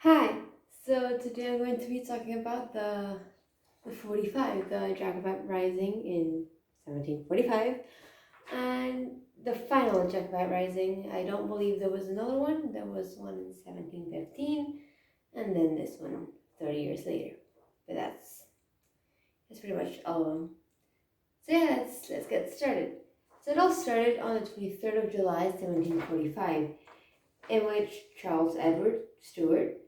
Hi, so today I'm going to be talking about the 45, the Jacobite Rising in 1745, and the final Jacobite Rising. I don't believe there was another one. There was one in 1715, and then this one 30 years later. But that's pretty much all of them. So yeah, let's get started. So it all started on the 23rd of July, 1745, in which Charles Edward Stuart,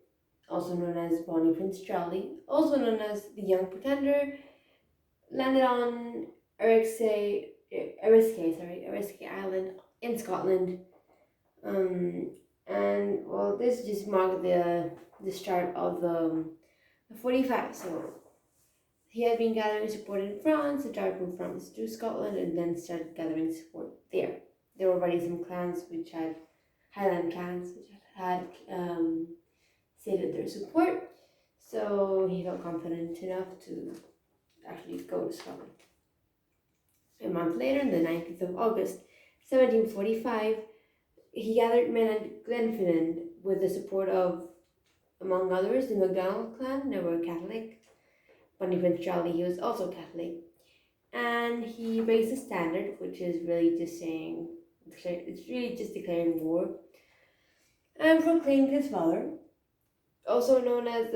also known as Bonnie Prince Charlie, also known as the Young Pretender, landed on Eriskay Island in Scotland. And well, this just marked the start of the 45. So he had been gathering support in France, he traveled from France to Scotland, and then started gathering support there. There were already some clans which had Highland clans which had stated their support, so he felt confident enough to actually go to Scotland. A month later, on the 19th of August, 1745, he gathered men at Glenfinnan with the support of, among others, the MacDonald clan. They were Catholic. Bonnie Prince Charlie, he was also Catholic. And he raised the standard, which is really just saying, it's really just declaring war, and proclaimed his father, also known as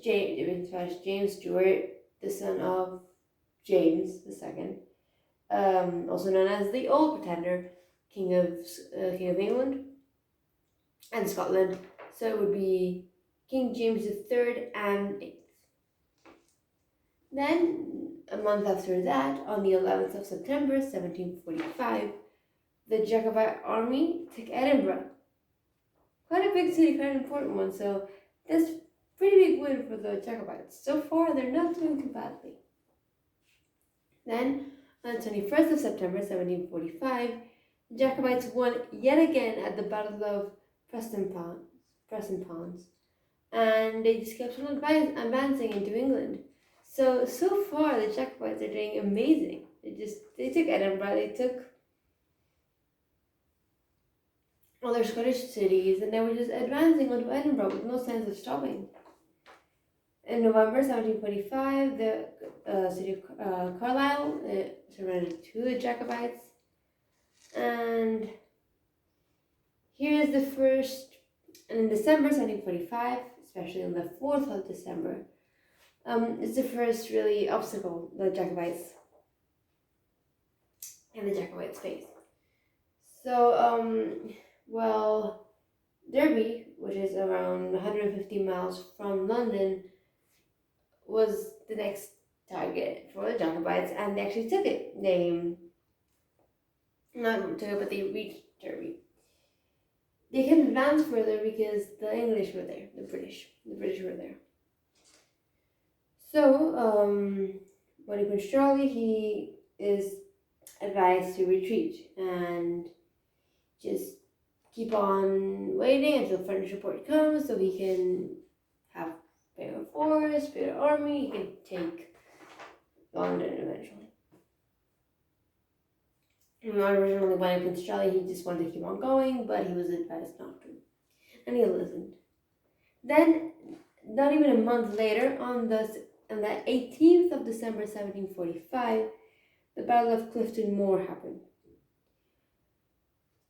James Stuart, the son of James II, also known as the Old Pretender, King of England and Scotland. So it would be King James III and VIII. Then, a month after that, on the 11th of September 1745, the Jacobite army took Edinburgh. Quite a big city, quite an important one, so that's a pretty big win for the Jacobites. So far, they're not doing too badly. Then, on the 21st of September 1745, the Jacobites won yet again at the Battle of Prestonpans, and they just kept on advancing into England. So far, the Jacobites are doing amazing. They took Edinburgh, they took other Scottish cities, and they were just advancing onto Edinburgh with no sense of stopping. In November 1745, the city of Carlisle surrendered to the Jacobites, and here's the first. And in December 1745, especially on the 4th of December, is the first really obstacle the Jacobites face. So, well, Derby, which is around 150 miles from London, was the next target for the Jacobites, and they actually took it. They not took it, but they reached Derby. They couldn't advance further because the English were there, the British were there. So, Bonnie Prince Charlie, he is advised to retreat and just keep on waiting until French support comes so he can have bigger force, bigger army, he can take London eventually. And originally, Bonnie Prince Charlie, he just wanted to keep on going, but he was advised not to. And he listened. Then, not even a month later, on the 18th of December 1745, the Battle of Clifton Moor happened.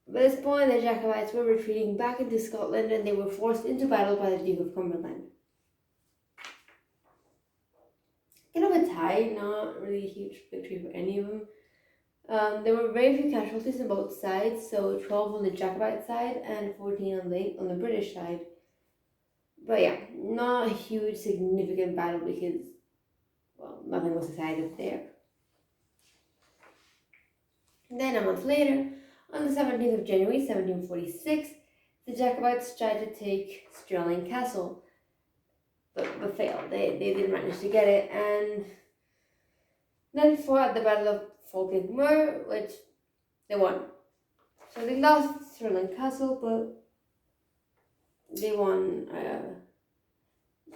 By this point, the Jacobites were retreating back into Scotland, and they were forced into battle by the Duke of Cumberland. Kind of a tie, not really a huge victory for any of them. There were very few casualties on both sides, so 12 on the Jacobite side and 14 on the British side. But yeah, not a huge significant battle because, well, nothing was decided there. Then a month later, on the 17th of January 1746, the Jacobites tried to take Stirling Castle, but failed. They didn't manage to get it, and then fought the Battle of Falkirk Moor, which they won. So they lost Stirling Castle, but they won,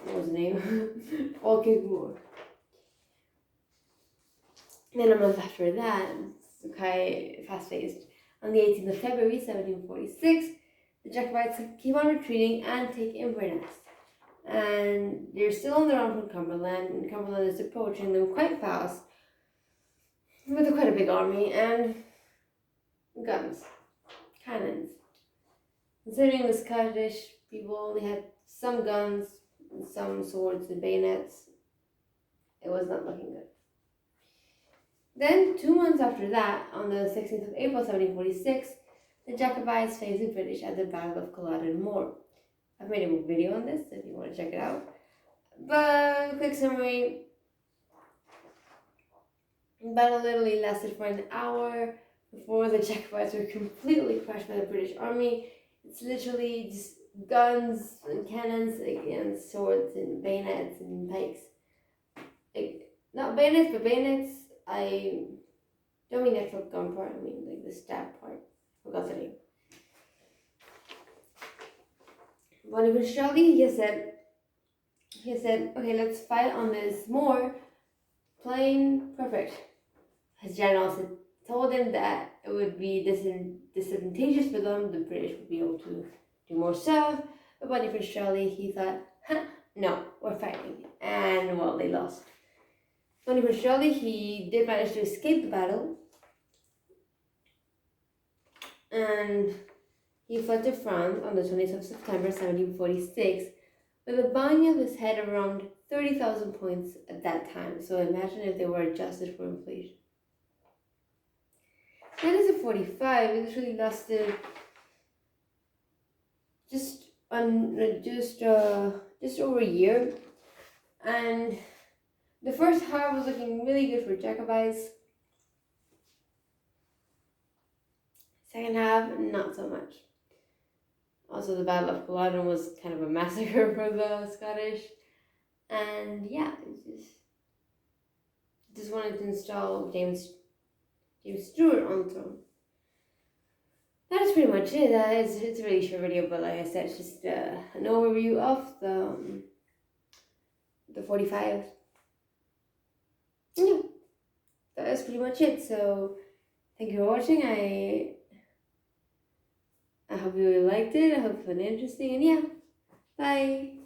what was the name? Falkirk Moor. Then a month after that, it's quite fast-paced. On the 18th of February 1746, the Jacobites keep on retreating and take Inverness. And they're still on the run from Cumberland, and Cumberland is approaching them quite fast with quite a big army and guns, cannons. Considering the Scottish people only had some guns, and some swords and bayonets, it was not looking good. Then, 2 months after that, on the 16th of April 1746, the Jacobites faced the British at the Battle of Culloden Moor. I've made a video on this if you want to check it out. But, quick summary, the battle literally lasted for an hour before the Jacobites were completely crushed by the British army. It's literally just guns and cannons against swords and bayonets and pikes. Not bayonets, but bayonets. I don't mean the actual gun part, I mean like the stab part. I forgot the name. Boniface Shelley, he said, okay, let's fight on this moor. Plain perfect. His generals had told him that it would be disadvantageous for them, the British would be able to do more south. But Boniface Shelley, he thought, no, we're fighting. And well, they lost. Boniface Shelley, he did manage to escape the battle. And he fled to France on the 20th of September 1746 with a bounty of his head around 30,000 points at that time. So imagine if they were adjusted for inflation. That is a 45. It literally lasted just over a year, and the first half was looking really good for Jacobites. Second half, not so much. Also, the Battle of Culloden was kind of a massacre for the Scottish, and yeah, it just wanted to install James Stewart on the throne. That is pretty much it. It's a really short video, but like I said, it's just an overview of the 45. Yeah, that is pretty much it. So thank you for watching. I hope you liked it. I hope you found it interesting. And yeah, bye.